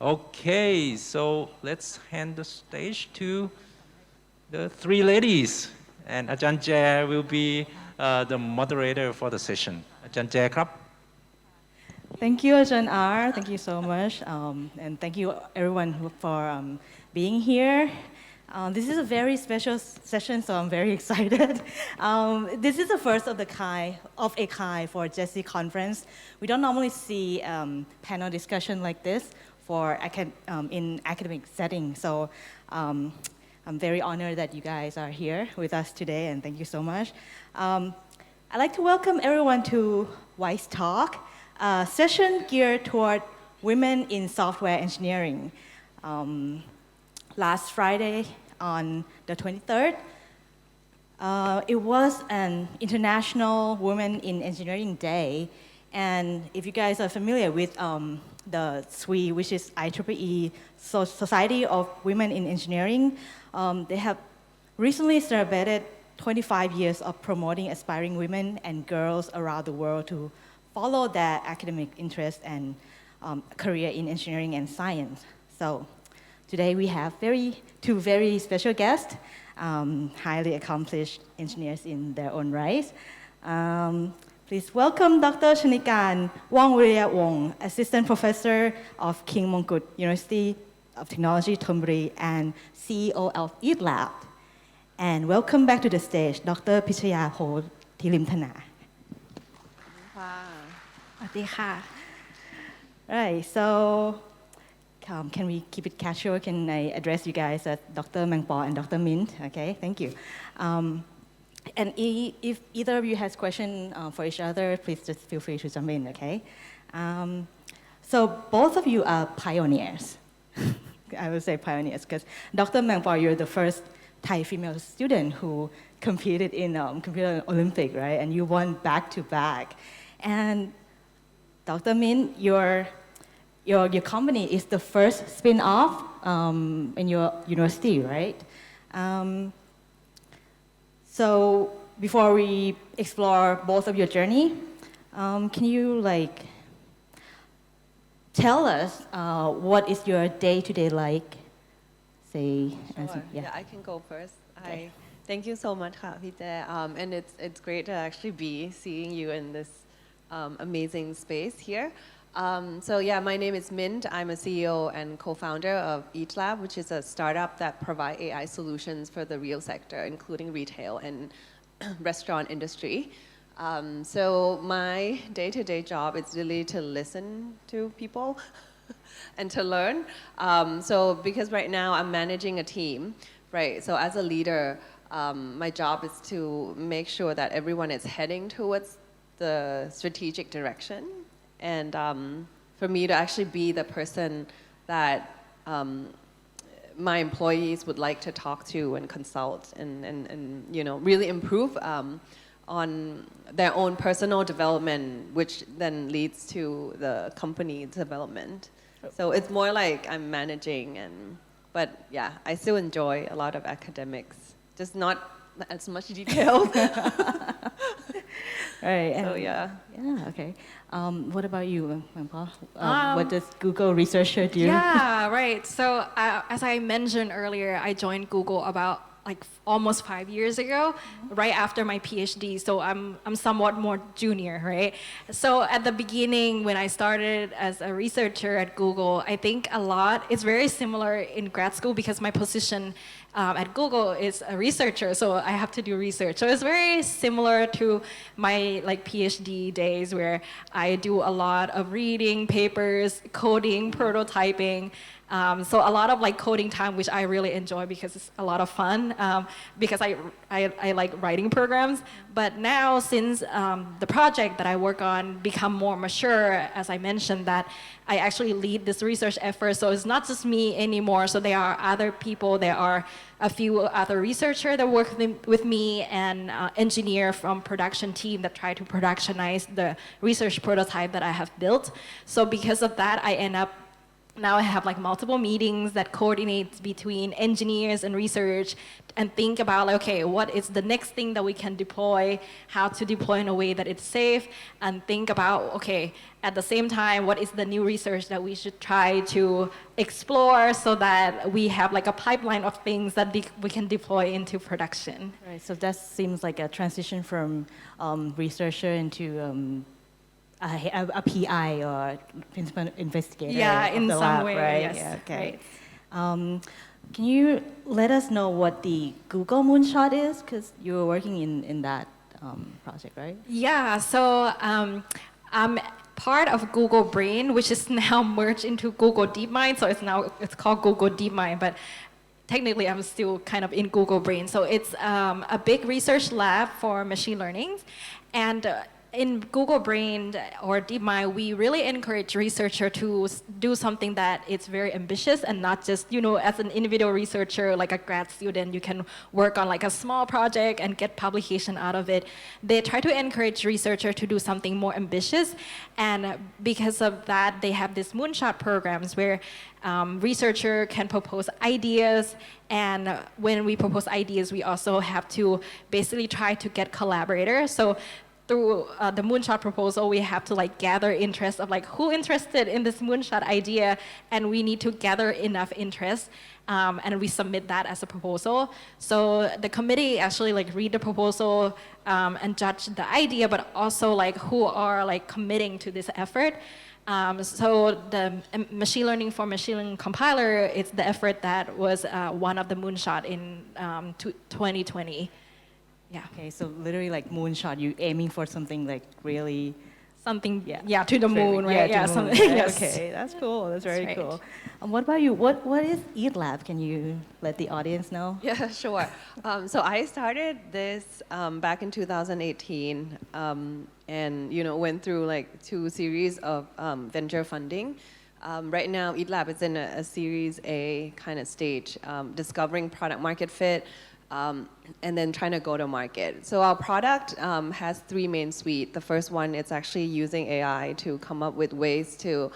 Okay, so let's hand the stage to the three ladies. And Ajahn Jae will be the moderator for the session. Ajahn Jae ครับ Thank you, Ajahn R. Thank you so much. And thank you, everyone, for being here. This is a very special session, so I'm very excited. This is the first of a kind for Jesse conference. We don't normally see panel discussion like this for in academic setting. So I'm very honored that you guys are here with us today, and thank you so much. I'd like to welcome everyone to WiSE Talk, a session geared toward women in software engineering. Last Friday on the 23rd, it was an International Women in Engineering Day. And if you guys are familiar with the SWE, which is IEEE Society of Women in Engineering, they have recently celebrated 25 years of promoting aspiring women and girls around the world to follow their academic interest and career in engineering and science. So today we have two very special guests, highly accomplished engineers in their own right. Please welcome Dr. Chanikarn Wongviriyawong, Assistant Professor of King Mongkut University of Technology, Thonburi, and CEO of EATLAB. And welcome back to the stage, Dr. Phitchaya Phothilimthana. Right, so can we keep it casual? Can I address you guys as Dr. Mangpo and Dr. Mint? Okay, thank you. And if either of you has questions for each other, please just feel free to jump in, okay? So both of you are pioneers. I would say pioneers, because Dr. Mangpo, you're the first Thai female student who competed in Computer Olympic, right? And you won back-to-back. And Dr. Min, your company is the first spin-off in your university, right? So before we explore both of your journey, can you tell us what is your day-to-day like? Say, sure. Yeah, I can go first. Okay. Thank you so much, Phitchaya. And it's great to actually be seeing you in this amazing space here. So yeah, my name is Mint. I'm a CEO and co-founder of EATLAB, which is a startup that provides AI solutions for the real sector, including retail and restaurant industry. So my day-to-day job is really to listen to people and to learn. So because right now I'm managing a team, right? So as a leader, my job is to make sure that everyone is heading towards the strategic direction, and for me to actually be the person that my employees would like to talk to and consult and really improve on their own personal development, which then leads to the company development. So it's more like I'm managing, but yeah, I still enjoy a lot of academics, just not as much detail. Right. So yeah. Yeah. Okay. What about you, Mangpo? What does Google researcher do? Yeah. Right. So as I mentioned earlier, I joined Google about almost 5 years ago, right after my PhD. So I'm somewhat more junior, right? So at the beginning, when I started as a researcher at Google, I think it's very similar in grad school because my position at Google is a researcher, so I have to do research. So it's very similar to my PhD days where I do a lot of reading papers, coding, prototyping. So a lot of coding time, which I really enjoy because it's a lot of fun, because I like writing programs. But now, since the project that I work on become more mature, as I mentioned, that I actually lead this research effort. So it's not just me anymore. So there are other people. There are a few other researchers that work with me, and engineer from production team that try to productionize the research prototype that I have built. So because of that, I end up now I have like multiple meetings that coordinates between engineers and research and think about like, okay, what is the next thing that we can deploy, how to deploy in a way that it's safe, and think about, okay, at the same time, what is the new research that we should try to explore so that we have like a pipeline of things that we can deploy into production. Right, so that seems like a transition from researcher into a PI or principal investigator. Yeah, of in the some lab, way, right? yes. Yeah, okay. Right. Can you let us know what the Google Moonshot is? Because you were working in that project, right? Yeah, so I'm part of Google Brain, which is now merged into Google DeepMind. So it's called Google DeepMind, but technically I'm still kind of in Google Brain. So it's a big research lab for machine learning, and in Google Brain or DeepMind, we really encourage researchers to do something that is very ambitious and not just, as an individual researcher, like a grad student, you can work on like a small project and get publication out of it. They try to encourage researchers to do something more ambitious, and because of that, they have these moonshot programs where researcher can propose ideas, and when we propose ideas, we also have to basically try to get collaborators. So through the moonshot proposal, we have to like gather interest of like who interested in this moonshot idea, and we need to gather enough interest, and we submit that as a proposal. So the committee actually like read the proposal and judge the idea, but also like who are like committing to this effort. So the machine learning for machine learning compiler, it's the effort that was one of the moonshot in 2020. Yeah. Okay, so literally like moonshot, you aiming for something like really... Something, to the moon, right? Yeah, to the moon, right? Yes. Okay, that's cool. That's very right. cool. What about you? What is EATLAB? Can you let the audience know? Yeah, sure. So I started this back in 2018, and went through like 2 series of venture funding. Right now, EATLAB is in a Series A kind of stage, discovering product market fit, and then trying to go to market. So our product has 3 main suites. The first one is actually using AI to come up with ways to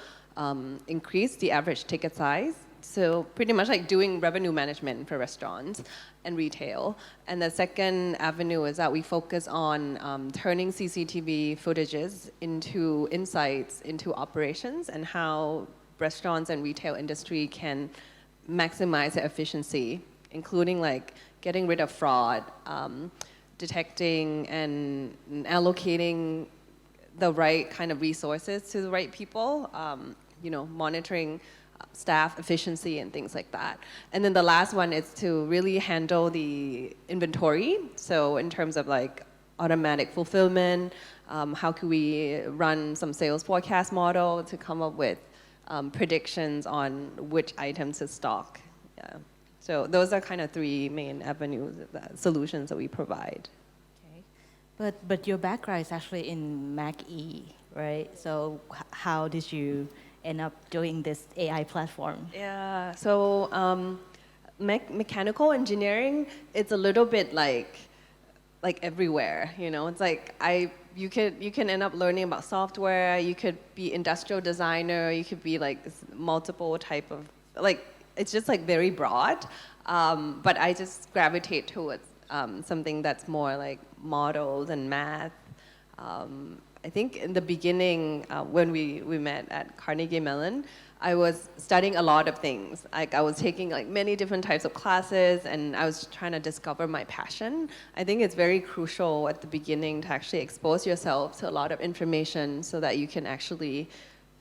increase the average ticket size. So pretty much like doing revenue management for restaurants and retail. And the second avenue is that we focus on turning CCTV footages into insights into operations and how restaurants and retail industry can maximize their efficiency, including like getting rid of fraud, detecting and allocating the right kind of resources to the right people, monitoring staff efficiency and things like that. And then the last one is to really handle the inventory. So in terms of like automatic fulfillment, how can we run some sales forecast model to come up with predictions on which items to stock. Yeah. So those are kind of 3 main avenues, solutions that we provide. Okay. But your background is actually in Mac-E, right? So how did you end up doing this AI platform? Yeah, so mechanical engineering, it's a little bit like everywhere, It's like you can end up learning about software, you could be industrial designer, you could be like multiple type of, like, it's just like very broad, but I just gravitate towards something that's more like models and math. I think in the beginning, when we met at Carnegie Mellon, I was studying a lot of things. Like I was taking like many different types of classes, and I was trying to discover my passion. I think it's very crucial at the beginning to actually expose yourself to a lot of information so that you can actually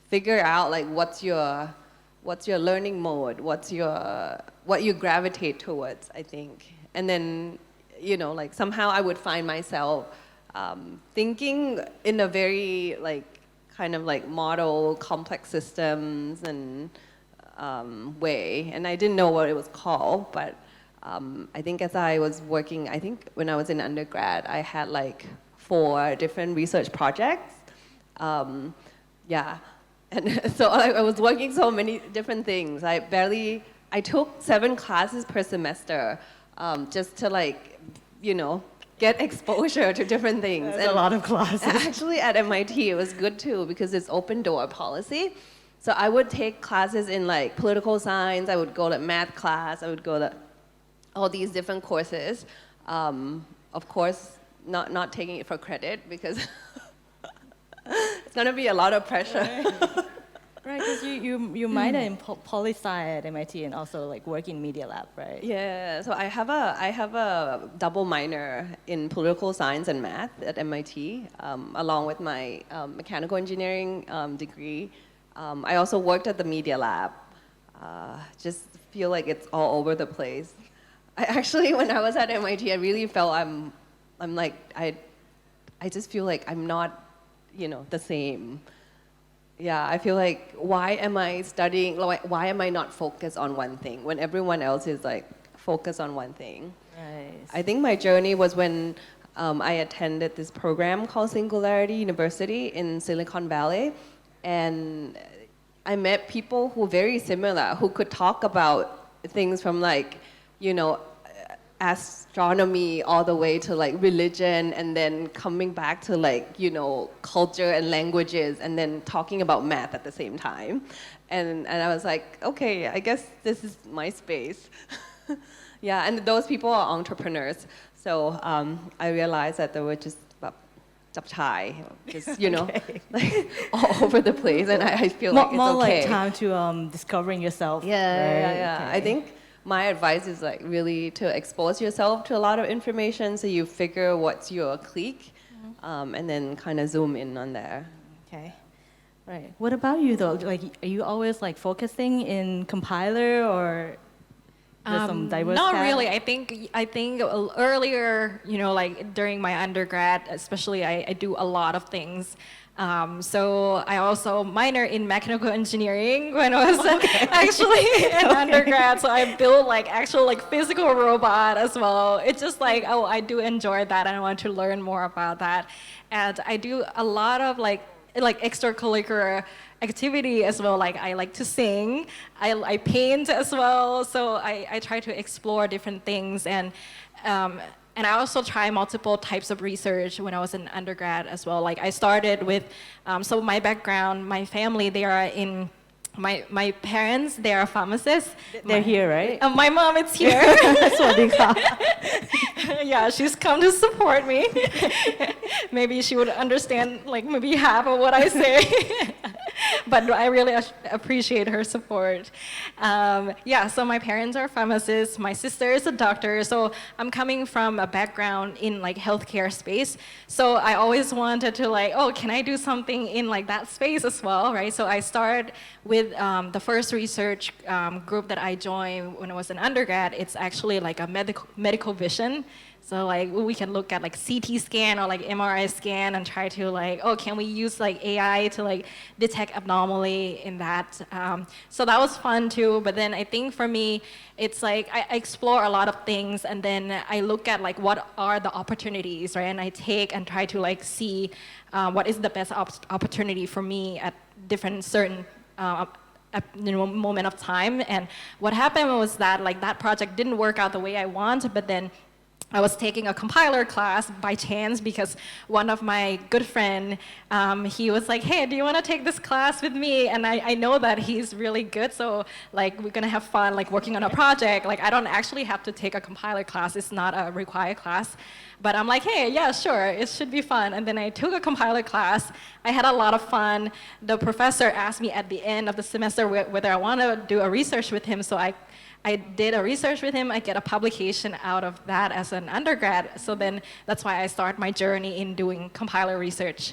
figure out like what's your learning mode, what you gravitate towards, I think. And then, like somehow I would find myself thinking in a very like kind of like model complex systems and way. And I didn't know what it was called, but I think as I was working, I think when I was in undergrad, I had like 4 different research projects. Yeah. And so I was working so many different things. I took 7 classes per semester just to like, get exposure to different things. That's a lot of classes. Actually at MIT, it was good too because it's open door policy. So I would take classes in like political science, I would go to math class, I would go to all these different courses. Of course, not taking it for credit because it's gonna be a lot of pressure. Right, because you minor in poli-sci at MIT and also like work in Media Lab, right? Yeah, so I have a double minor in political science and math at MIT, along with my mechanical engineering degree. I also worked at the Media Lab. Just feel like it's all over the place. I actually, when I was at MIT, I really felt I'm like I just feel like I'm not, the same. Yeah, I feel like, why am I studying, why am I not focused on one thing when everyone else is like focused on one thing? Right. I think my journey was when I attended this program called Singularity University in Silicon Valley, and I met people who were very similar, who could talk about things from like, astronomy all the way to like religion, and then coming back to like culture and languages, and then talking about math at the same time, and I was like, okay, I guess this is my space. Yeah, and those people are entrepreneurs, so I realized that they were just just Okay. like all over the place, and I feel like it's more okay. like time to discovering yourself. Yeah. Okay. I think my advice is like really to expose yourself to a lot of information so you figure what's your clique, and then kind of zoom in on there. Okay. Right. What about you though? Like, are you always like focusing in compiler or there's some diverse Not path? really. I think earlier, like during my undergrad, especially, I do a lot of things. So I also minor in mechanical engineering when I was actually in undergrad. So I built like actual like physical robot as well. It's just like, oh, I do enjoy that and I want to learn more about that. And I do a lot of like extracurricular activity as well. Like I like to sing, I paint as well. So I try to explore different things, and I also try multiple types of research when I was in undergrad as well. Like I started with, so my background, my family, they are in, my parents, they are pharmacists. They're here, right? My mom is here. Yeah, she's come to support me. Maybe she would understand like maybe half of what I say. But I really appreciate her support. Yeah, so my parents are pharmacists. My sister is a doctor. So I'm coming from a background in like healthcare space. So I always wanted to like, oh, can I do something in like that space as well, right? So I started with the first research group that I joined when I was an undergrad. It's actually like a medical vision. So like we can look at like CT scan or like MRI scan and try to like, oh, can we use like AI to like detect abnormally in that? So that was fun too. But then I think for me, it's like I explore a lot of things, and then I look at like what are the opportunities, right? And I take and try to like see what is the best opportunity for me at different certain moment of time. And what happened was that like that project didn't work out the way I want, but then I was taking a compiler class by chance because one of my good friend, he was like, hey, do you want to take this class with me? And I know that he's really good, so like we're gonna have fun like working on a project. Like I don't actually have to take a compiler class, it's not a required class. But I'm like, hey, yeah, sure, it should be fun. And then I took a compiler class. I had a lot of fun. The professor asked me at the end of the semester whether I want to do a research with him, so I did a research with him. I get a publication out of that as an undergrad. So then that's why I start my journey in doing compiler research.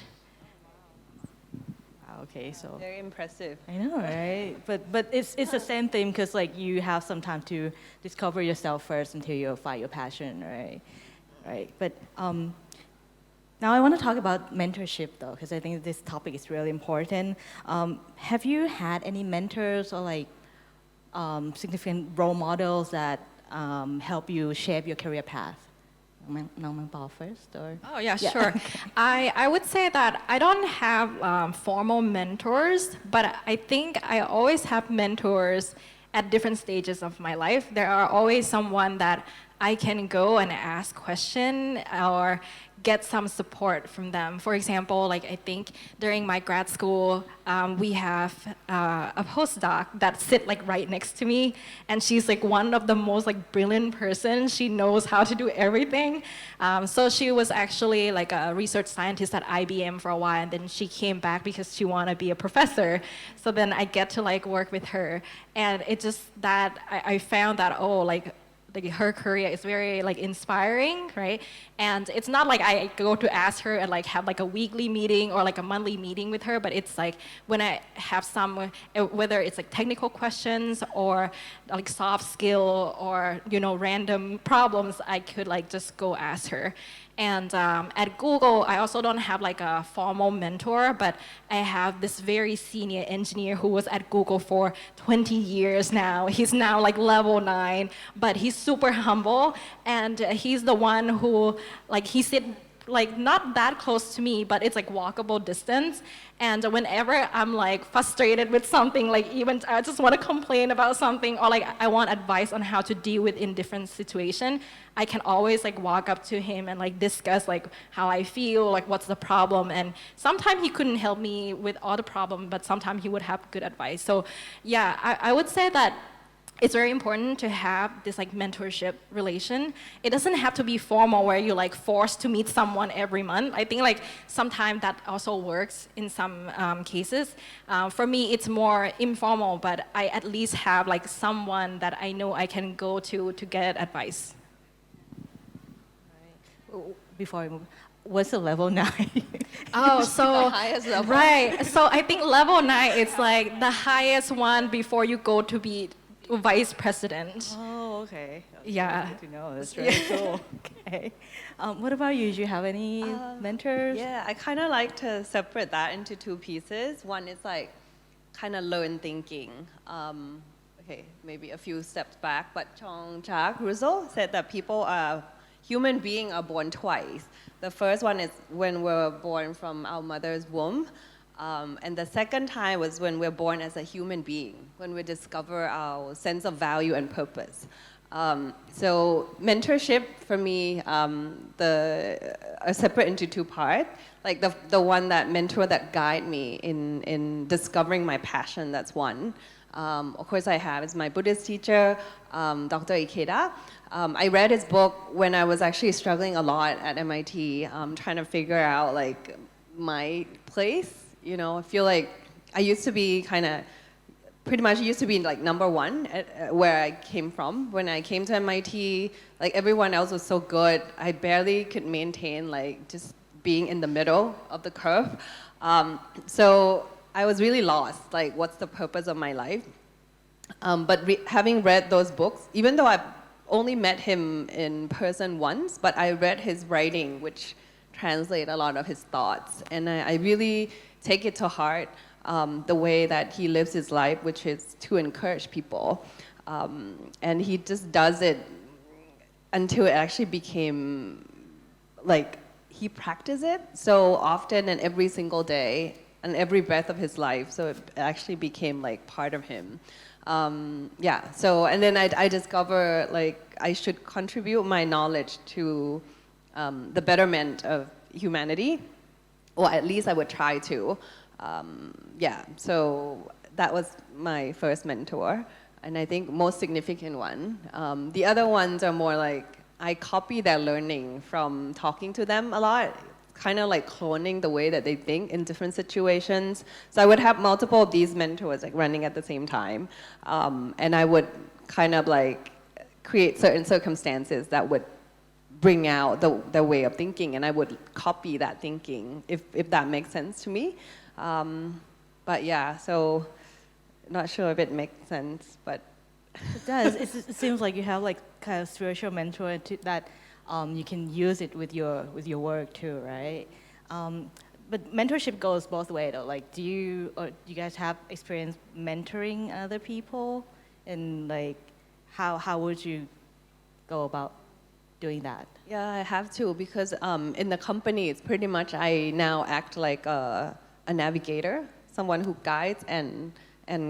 Okay, so Very impressive. I know, right? But it's the same thing because like you have some time to discover yourself first until you find your passion, right? Right. But now I want to talk about mentorship though, because I think this topic is really important. Have you had any mentors or like significant role models that help you shape your career path? Mangpo first, or? Oh yeah, sure. I would say that I don't have formal mentors, but I think I always have mentors at different stages of my life. There are always someone that I can go and ask question or get some support from them. For example, like I think during my grad school, we have a postdoc that sit like right next to me, and she's like one of the most like brilliant person. She knows how to do everything. So she was actually like a research scientist at IBM for a while, and then she came back because she wanted to be a professor. So then I get to like work with her, and it just that I found that like her career is very like inspiring, right? And it's not like I go to ask her and like have like a weekly meeting or like a monthly meeting with her, but it's like when I have some, whether it's like technical questions or like soft skill or, you know, random problems, I could like just go ask her. And at Google, I also don't have like a formal mentor, but I have this very senior engineer who was at Google for 20 years now. He's now like level 9, but he's super humble, and he's the one who, like, he sit like not that close to me, but it's like walkable distance. And whenever I'm like frustrated with something, like even I just want to complain about something, or like I want advice on how to deal with in different situation, I can always like walk up to him and like discuss like how I feel, like what's the problem. And sometimes he couldn't help me with all the problem, but sometimes he would have good advice. So yeah, I would say that it's very important to have this like mentorship relation. It doesn't have to be formal where you're like forced to meet someone every month. I think like sometimes that also works in some cases. For me, it's more informal, but I at least have like someone that I know I can go to get advice. Before I move, what's the level 9? Oh, so The highest level. right. So I think level 9 is like the highest one before you go to be vice president. Oh, okay. Yeah. Good to know. That's really cool. Okay. What about you? Do you have any mentors? Yeah, I kind of like to separate that into two pieces. One is like kind of learned thinking. Okay, maybe a few steps back, but Jean-Jacques Rousseau said that human beings are born twice. The first one is when we're born from our mother's womb. And the second time was when we're born as a human being, when we discover our sense of value and purpose. So mentorship for me, are separate into two parts. Like the one that mentor that guide me in discovering my passion, that's one. Of course I have, is my Buddhist teacher, Dr. Ikeda. I read his book when I was actually struggling a lot at MIT, trying to figure out like my place. You know, I feel like I used to be pretty much used to be like number one at where I came from. When I came to MIT, like everyone else was so good, I barely could maintain like just being in the middle of the curve. So I was really lost, like what's the purpose of my life? But having read those books, even though I've only met him in person once, but I read his writing, which translate a lot of his thoughts. And I really take it to heart, the way that he lives his life, which is to encourage people. And he just does it until it actually became, like, he practiced it so often and every single day and every breath of his life, so it actually became like part of him. Yeah, so, and then I discover like I should contribute my knowledge to the betterment of humanity, or at least I would try to. Yeah, so that was my first mentor, and I think most significant one. The other ones are more like I copy their learning from talking to them a lot, kind of like cloning the way that they think in different situations. So I would have multiple of these mentors like running at the same time, and I would kind of like create certain circumstances that would bring out the way of thinking, and I would copy that thinking if that makes sense to me. But yeah, so not sure if it makes sense, but It does. It seems like you have like kind of spiritual mentor that you can use it with your work too, right? But mentorship goes both ways though. Like, do you guys have experience mentoring other people, and like how would you go about doing that? yeah, I have to, because in the company, it's pretty much I now act like a navigator, someone who guides and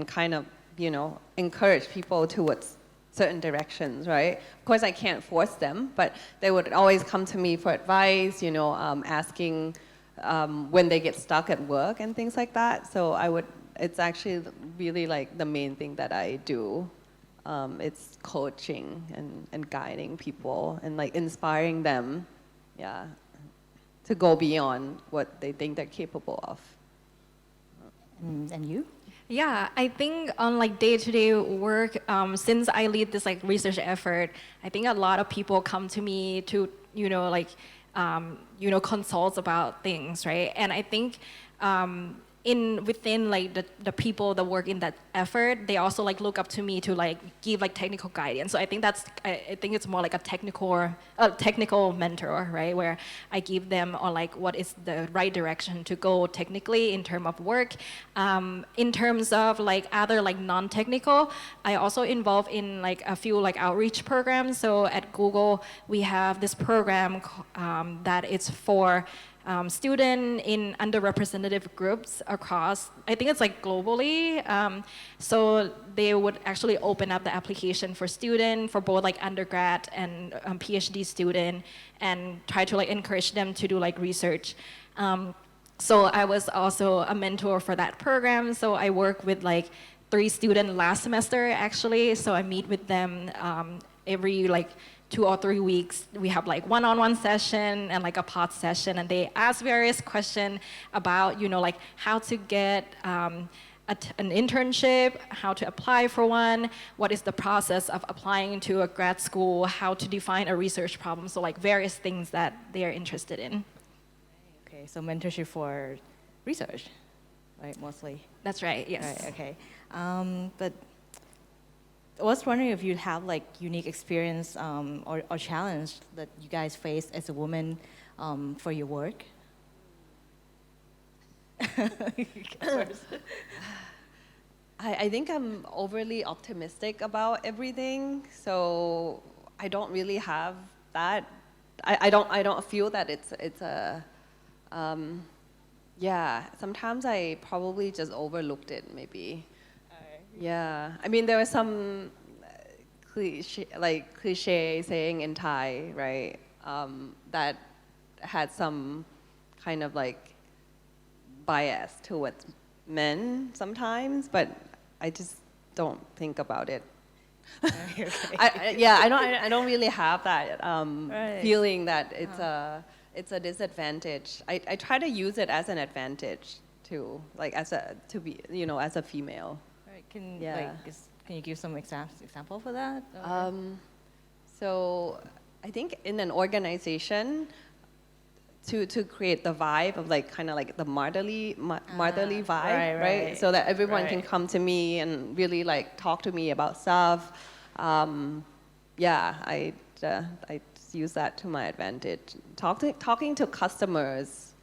kind of, you know, encourage people towards certain directions, right? Of course, I can't force them, but they would always come to me for advice, asking when they get stuck at work and things like that. So it's actually really like the main thing that I do. It's coaching and guiding people and like inspiring them, to go beyond what they think they're capable of. And you? Yeah, I think on like day-to-day work, since I lead this like research effort, I think a lot of people come to me to, consult about things, right? And I think within like the people that work in that effort, they also like look up to me to like give like technical guidance. So I think it's more like a technical mentor, right? Where I give them on like what is the right direction to go technically in terms of work. In terms of like other like non-technical, I also involve in like a few like outreach programs. So at Google, we have this program that it's for student in underrepresented groups across, I think it's like globally. So they would actually open up the application for student, for both like undergrad and PhD student, and try to like encourage them to do like research. So I was also a mentor for that program. So I work with like 3 students last semester actually. So I meet with them every like 2 or 3 weeks. We have like one-on-one session and like a pod session, and they ask various questions about, like how to get an internship, how to apply for one, what is the process of applying to a grad school, how to define a research problem. So like various things that they are interested in. Okay, so mentorship for research, right, mostly? That's right, yes. Right, okay. But I was wondering if you have like unique experience or challenge that you guys face as a woman for your work. I think I'm overly optimistic about everything, so I don't really have that. I don't feel that it's a sometimes I probably just overlooked it maybe. Yeah, I mean there was some cliche saying in Thai, right? That had some kind of like bias towards men sometimes, but I just don't think about it. Okay. I don't really have that Right. feeling that it's a disadvantage. I try to use it as an advantage too, like as a female. Right. Can you give some example for that? So I think in an organization, to create the vibe of like kind of like the motherly vibe, right? So that everyone can come to me and really like talk to me about stuff. I use that to my advantage. Talking to customers,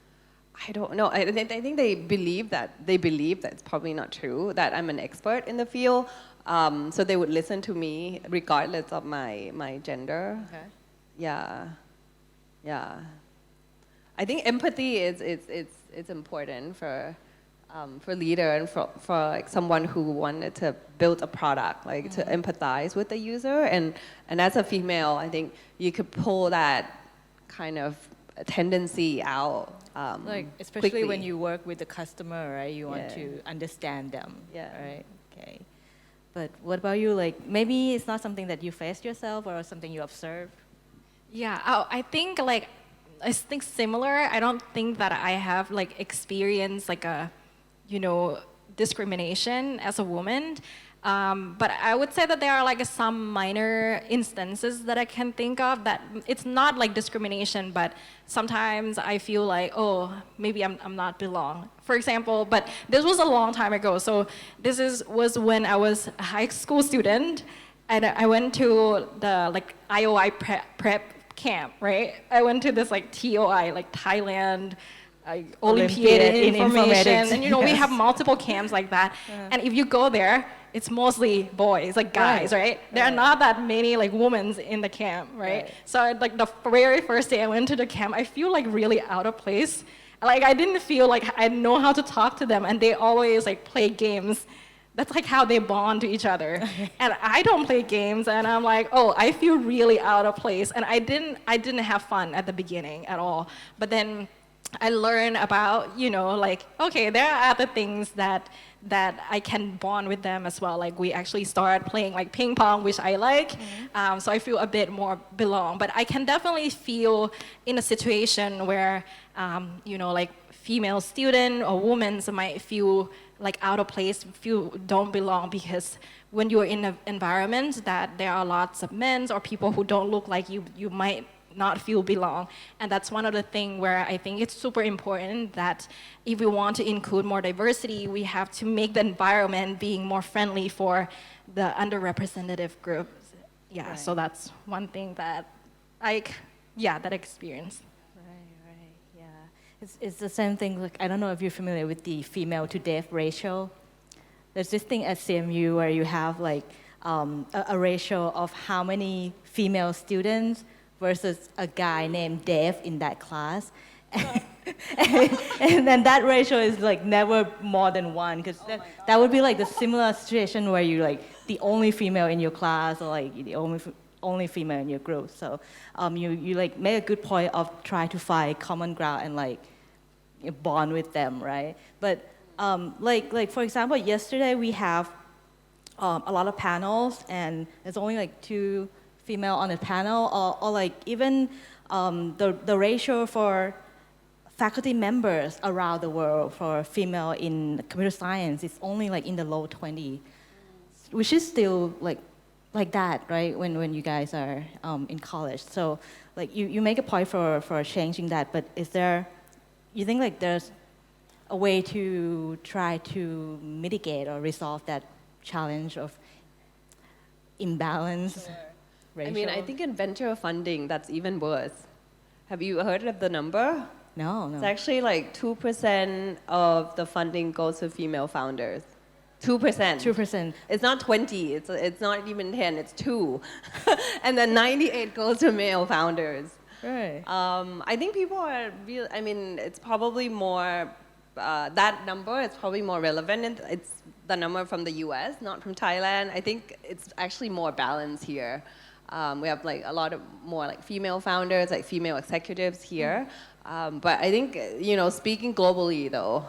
I don't know. I think they believe that it's probably not true, that I'm an expert in the field. So they would listen to me regardless of my gender. Okay. Yeah. I think empathy is important for leader and for like someone who wanted to build a product, like to empathize with the user. And as a female, I think you could pull that kind of tendency out. Like especially quickly. when you work with the customer, right? You want to understand them. Yeah. Right. Okay. But what about you? Like maybe it's not something that you faced yourself or something you observed. Yeah, I think similar. I don't think that I have like experienced like a, discrimination as a woman. But I would say that there are like some minor instances that I can think of that it's not like discrimination, but sometimes I feel like, oh, maybe I'm not belong. For example, but this was a long time ago. So this was when I was a high school student, and I went to the like IOI prep camp, right? I went to this like TOI, like Thailand Olympiad in information. And we have multiple camps like that. And if you go there, it's mostly boys, like guys, right? There are not that many like women in the camp, right? So like the very first day I went to the camp, I feel like really out of place. Like I didn't feel like I know how to talk to them, and they always like play games that's like how they bond to each other. And I don't play games, and I'm like, oh, I feel really out of place. And I didn't have fun at the beginning at all. But then I learned about, like, okay, there are other things that I can bond with them as well. Like, we actually started playing like ping pong, which I like. So I feel a bit more belong. But I can definitely feel in a situation where, like female student or women might feel like out of place, feel don't belong, because when you're in an environment that there are lots of men or people who don't look like you, you might not feel belong. And that's one of the things where I think it's super important that if we want to include more diversity, we have to make the environment being more friendly for the underrepresented groups. Yeah, Right. so that's one thing that that experience. Right, yeah. It's the same thing, like, I don't know if you're familiar with the female to deaf ratio. There's this thing at CMU where you have like a ratio of how many female students versus a guy named Dave in that class. And then that ratio is like never more than one, because that would be like the similar situation where you're like the only female in your class, or like the only female in your group. So you like make a good point of try to find common ground and like bond with them, right? But like for example, yesterday we have a lot of panels, and there's only like 2 female on the panel, or like even the ratio for faculty members around the world for female in computer science is only like in the low 20, which is still like that, right? When you guys are in college. So like you make a point for changing that, but you think like there's a way to try to mitigate or resolve that challenge of imbalance? I mean, I think in venture funding, that's even worse. Have you heard of the number? No. It's actually like 2% of the funding goes to female founders. 2%. 2%. It's not 20, it's not even 10, it's 2. And then 98 goes to male founders. Right. I think people are real, I mean, it's probably more, that number is probably more relevant. It's the number from the US, not from Thailand. I think it's actually more balanced here. We have like a lot of more like female founders, like female executives here. But I think, speaking globally though,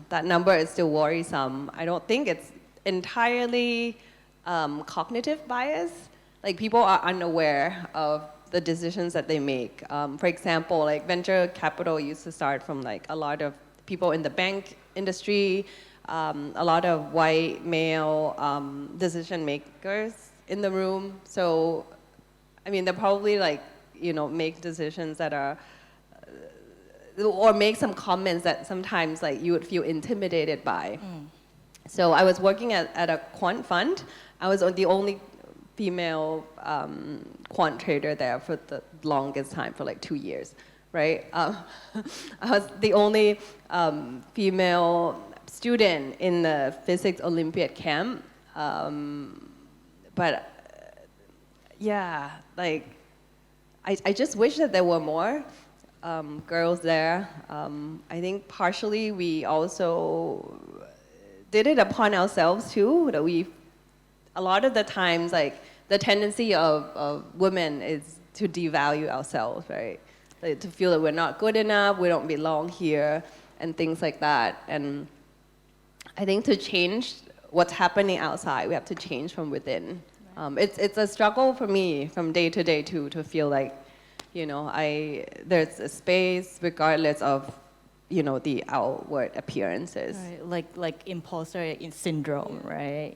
that number is still worrisome. I don't think it's entirely cognitive bias. Like people are unaware of the decisions that they make. For example, like venture capital used to start from like a lot of people in the bank industry, a lot of white male decision makers in the room. So, I mean, they're probably like, make decisions that are, or make some comments that sometimes like you would feel intimidated by. So I was working at a quant fund. I was the only female quant trader there for the longest time, for like 2 years, right? I was the only female student in the physics Olympiad camp. But yeah, like, I just wish that there were more girls there. I think partially we also did it upon ourselves too, that a lot of the times, like, the tendency of women is to devalue ourselves, right? Like, to feel that we're not good enough, we don't belong here, and things like that. And I think to change what's happening outside, we have to change from within. It's a struggle for me from day to day too, to feel like, there's a space regardless of, the outward appearances. Right. Like imposter syndrome, right?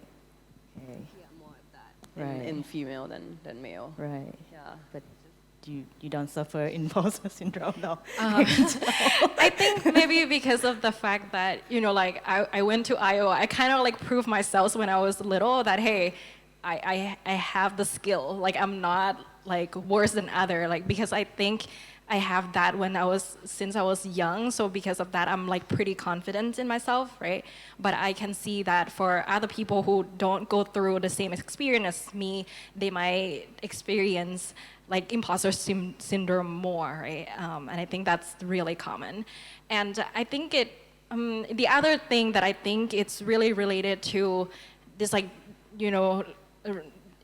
Okay. Yeah, more of that Right. in female than male. Right. Yeah. But you don't suffer imposter syndrome, though. I think maybe because of the fact that, like I went to Iowa, I kind of like proved myself when I was little that, hey, I have the skill. Like, I'm not like worse than other, like, because I think I have that since I was young. So because of that, I'm like pretty confident in myself, right? But I can see that for other people who don't go through the same experience as me, they might experience like imposter syndrome more, right? And I think that's really common. And I think the other thing that I think it's really related to this like,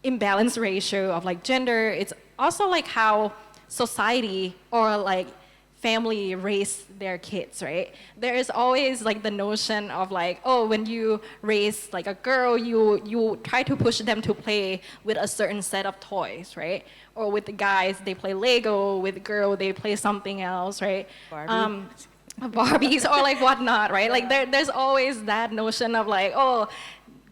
imbalance ratio of like gender, it's also like how society or like family raise their kids, right? There is always like the notion of like, oh, when you raise like a girl, you try to push them to play with a certain set of toys, right? Or with the guys, they play Lego. With the girl, they play something else, right? Barbie. Barbies or like whatnot, right? Like there's always that notion of like, oh,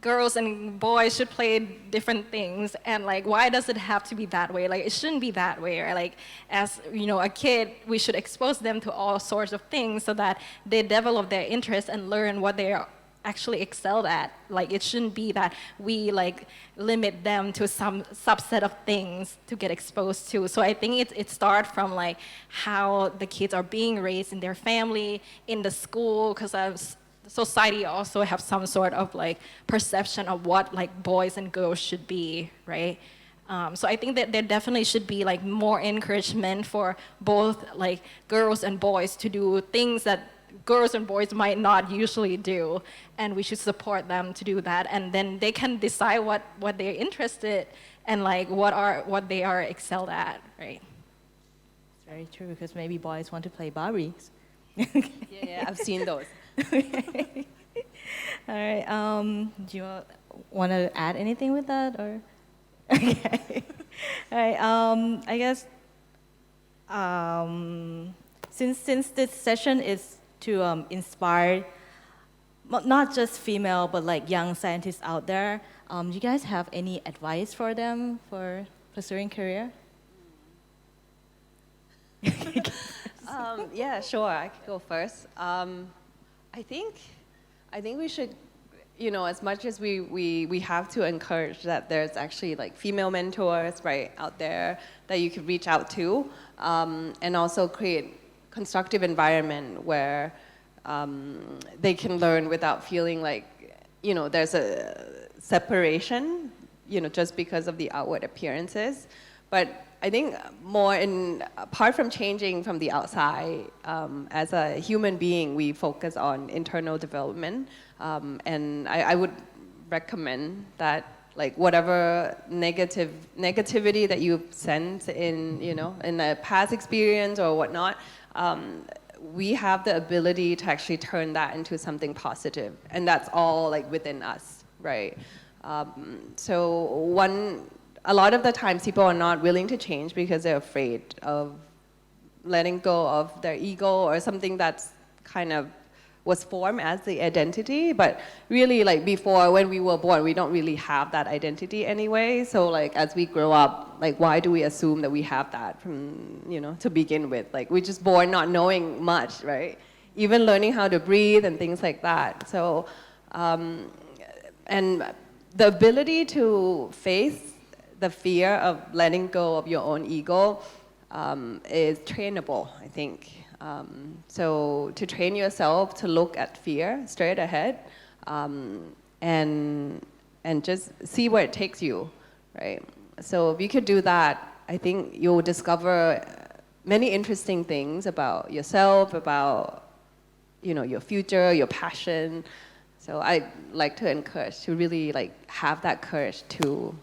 girls and boys should play different things, and like why does it have to be that way? Like it shouldn't be that way, right? Like as a kid, we should expose them to all sorts of things so that they develop their interest and learn what they are actually excelled at. Like it shouldn't be that we like limit them to some subset of things to get exposed to. So I think it starts from like how the kids are being raised in their family, in the school, because society also have some sort of like perception of what like boys and girls should be, right? So I think that there definitely should be like more encouragement for both like girls and boys to do things that girls and boys might not usually do, and we should support them to do that, and then they can decide what they're interested and like what they are excelled at, right? It's very true, because maybe boys want to play Barbies. Yeah, I've seen those. Okay. All right. Do you want to add anything with that, or? Okay. All right. I guess since this session is to inspire not just female but like young scientists out there, do you guys have any advice for them for pursuing career? Yeah, sure. I could go first. I think we should, as much as we have to encourage that there's actually like female mentors right out there that you could reach out to, and also create constructive environment where they can learn without feeling like there's a separation, just because of the outward appearances. But I think apart from changing from the outside, as a human being, we focus on internal development. And I would recommend that, like, whatever negativity that you've sensed in a past experience or whatnot, we have the ability to actually turn that into something positive. And that's all like within us, right? A lot of the times people are not willing to change because they're afraid of letting go of their ego or something that's kind of was formed as the identity. But really, like before, when we were born, we don't really have that identity anyway. So like as we grow up, like why do we assume that we have that from, to begin with? Like we're just born not knowing much, right? Even learning how to breathe and things like that. So, and the ability to face the fear of letting go of your own ego is trainable, I think. So to train yourself to look at fear straight ahead, and just see where it takes you, right? So if you could do that, I think you'll discover many interesting things about yourself, about your future, your passion. So I'd like to encourage to really like have that courage to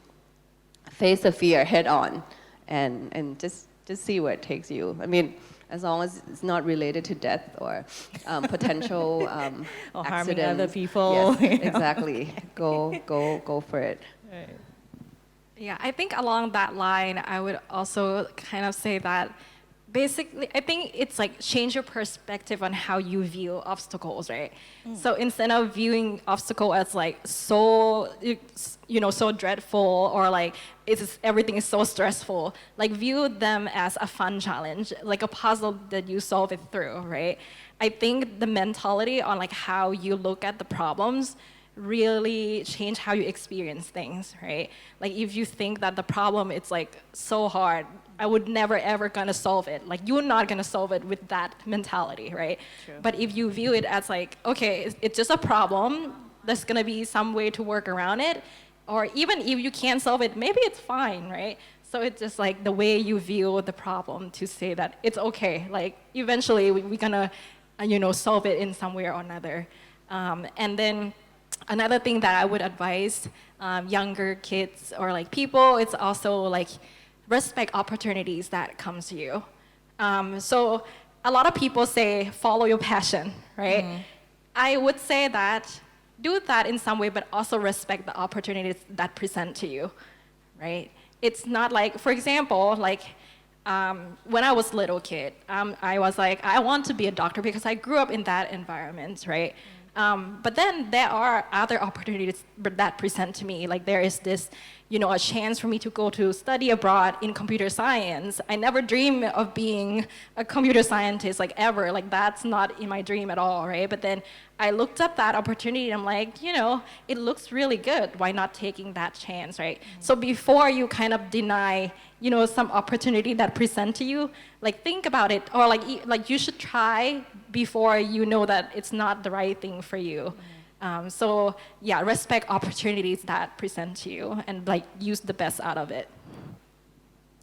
face the fear head on, and just see where it takes you. I mean, as long as it's not related to death or potential Or harming accidents. other people. Yes, exactly. Go for it. Right. Yeah, I think along that line, I would also kind of say that basically, I think it's like change your perspective on how you view obstacles, right? So instead of viewing obstacle as like so dreadful, or like everything is so stressful, like view them as a fun challenge, like a puzzle that you solve it through, right? I think the mentality on like how you look at the problems really change how you experience things, right? Like if you think that the problem it's like so hard, I would never ever gonna solve it. Like you're not gonna solve it with that mentality, right? True. But if you view it as like, okay, it's just a problem, there's gonna be some way to work around it, or even if you can't solve it, maybe it's fine, right? So it's just like the way you view the problem to say that it's okay. Like eventually we're gonna solve it in some way or another. And then another thing that I would advise younger kids or like people, it's also like respect opportunities that comes to you. So a lot of people say, follow your passion, right? I would say that do that in some way, but also respect the opportunities that present to you, right? It's not like, for example, like when I was a little kid, I was like, I want to be a doctor because I grew up in that environment, right? But then there are other opportunities that present to me. Like there is this, a chance for me to go to study abroad in computer science. I never dreamed of being a computer scientist like ever. Like that's not in my dream at all, right? But then I looked up that opportunity and I'm like, it looks really good. Why not taking that chance, right? So before you kind of deny, some opportunity that present to you, like think about it, or like you should try before you know that it's not the right thing for you. So yeah, respect opportunities that present to you and like use the best out of it.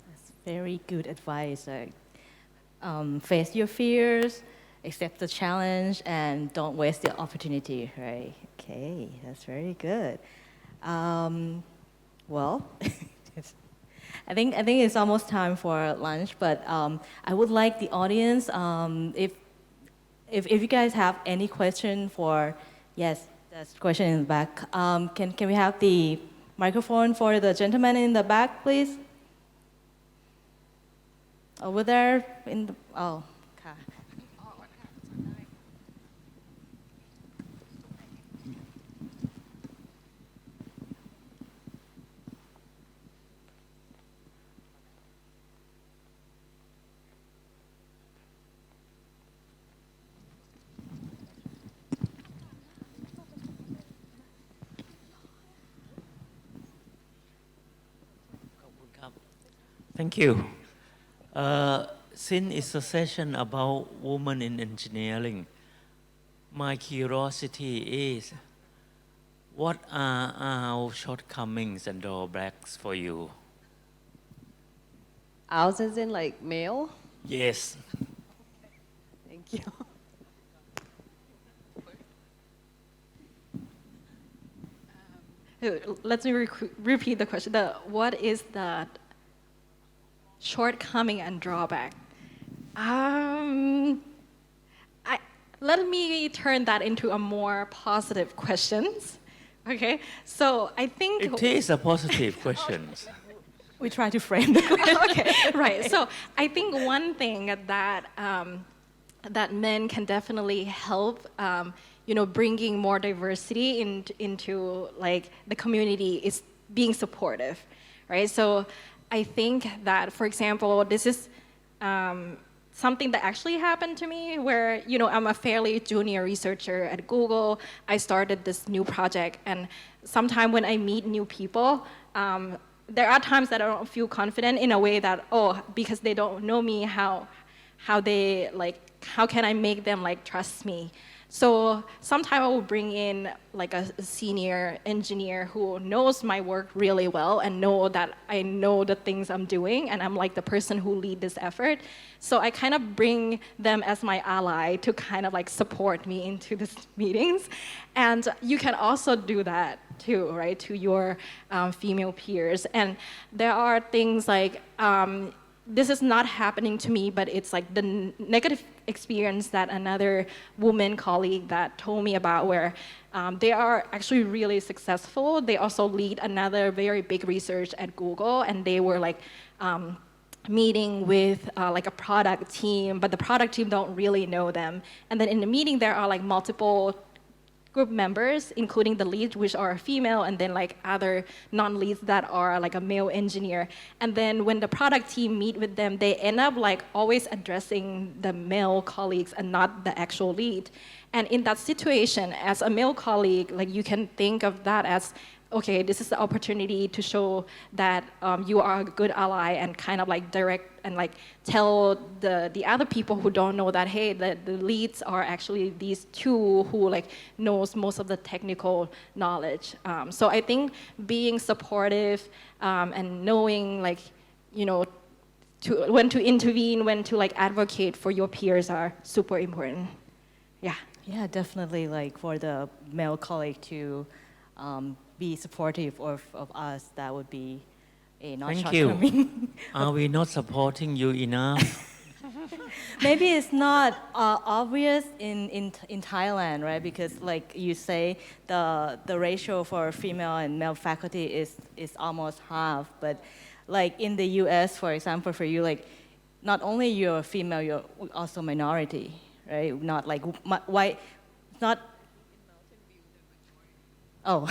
That's very good advice. Face your fears, accept the challenge, and don't waste the opportunity, right? Okay, that's very good. Well, I think it's almost time for lunch, but I would like the audience, if you guys have any question for, yes, that's the question in the back. Can we have the microphone for the gentleman in the back, please? Over there in the, oh, okay. Thank you. Since it's a session about women in engineering, my curiosity is, what are our shortcomings and drawbacks for you? Ours is in like male. Yes. Thank you. Let me repeat the question. What is the shortcoming and drawback? Let me turn that into a more positive questions. Okay, so I think It is a positive question. We try to frame the question. okay, right. So I think one thing that that men can definitely help, bringing more diversity into like the community is being supportive, right? So I think that, for example, this is something that actually happened to me where, I'm a fairly junior researcher at Google. I started this new project, and sometimes when I meet new people, there are times that I don't feel confident in a way that, because they don't know me, how can I make them like trust me? So sometimes I will bring in like a senior engineer who knows my work really well and know that I know the things I'm doing and I'm like the person who lead this effort. So I kind of bring them as my ally to kind of like support me into these meetings. And you can also do that too, right, to your female peers. And there are things like, this is not happening to me, but it's like the negative experience that another woman colleague that told me about where they are actually really successful. They also lead another very big research at Google, and they were like meeting with like a product team, but the product team don't really know them. And then in the meeting, there are like multiple group members, including the lead, which are female, and then like other non-leads that are like a male engineer. And then when the product team meet with them, they end up like always addressing the male colleagues and not the actual lead. And in that situation, as a male colleague, like you can think of that as, okay, this is the opportunity to show that you are a good ally and kind of like direct and like tell the other people who don't know that, hey, the leads are actually these two who like knows most of the technical knowledge. So I think being supportive and knowing like, when to intervene, when to like advocate for your peers are super important. Yeah. Yeah, definitely. Like for the male colleague to be supportive of us, that would be a not Thank you. shortcoming. Are we not supporting you enough? Maybe it's not obvious in Thailand, right? Because like you say, the ratio for female and male faculty is almost half. But like in the U.S., for example, for you, like not only you're female, you're also minority, right? Not like white, not. Oh.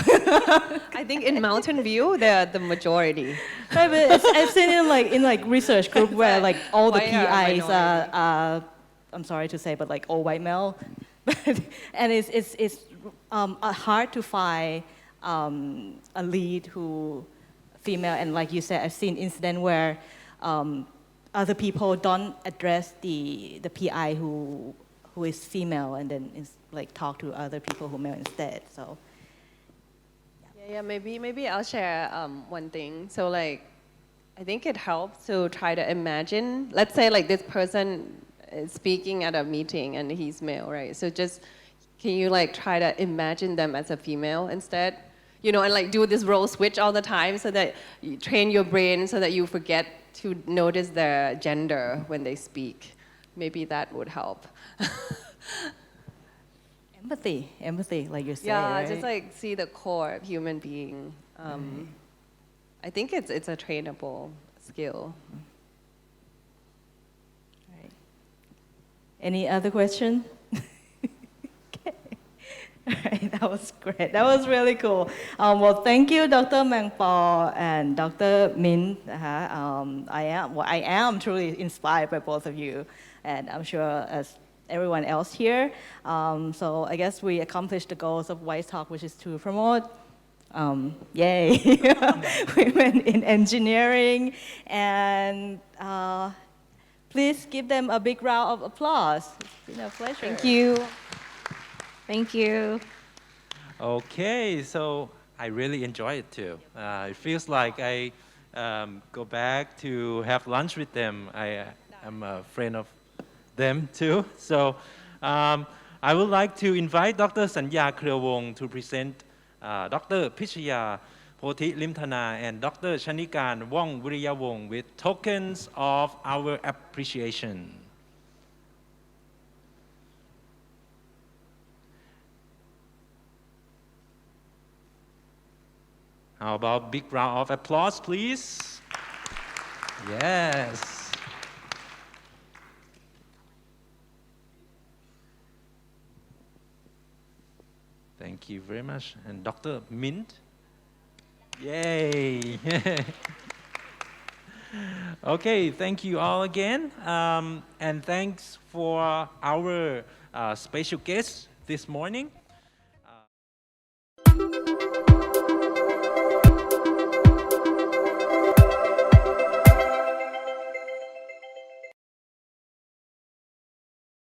I think in Mountain View, they're the majority. Right, but I've seen it in research group where like all the Why are PIs minority? are I'm sorry to say, but like all white male, and it's hard to find a lead who female, and like you said, I've seen incident where other people don't address the PI who is female, and then like talk to other people who male instead. So. Yeah, maybe I'll share one thing. So like, I think it helps to try to imagine, let's say like this person is speaking at a meeting and he's male, right? So just, can you like try to imagine them as a female instead? You know, and like do this role switch all the time so that you train your brain so that you forget to notice their gender when they speak. Maybe that would help. Empathy, like you say, Yeah, right? just like see the core of human being. I think it's a trainable skill. Right. Any other question? Okay. All right, that was great. That was really cool. Well, thank you, Dr. Mangpo and Dr. Min. I am truly inspired by both of you, and I'm sure as everyone else here. So I guess we accomplished the goals of WiSE Talk, which is to promote, yay, women in engineering. And please give them a big round of applause. It's been a pleasure. Thank you. Thank you. Okay, so I really enjoy it too. It feels like I go back to have lunch with them. I am a friend of them too. So I would like to invite Dr. Chanikarn Wongviriyawong to present Dr. Phitchaya, Phothilimthana, and Dr. Chanikarn Wongviriyawong with tokens of our appreciation. How about big round of applause, please? Yes. Thank you very much. And Dr. Mint? Yay! Okay, thank you all again. And thanks for our special guests this morning.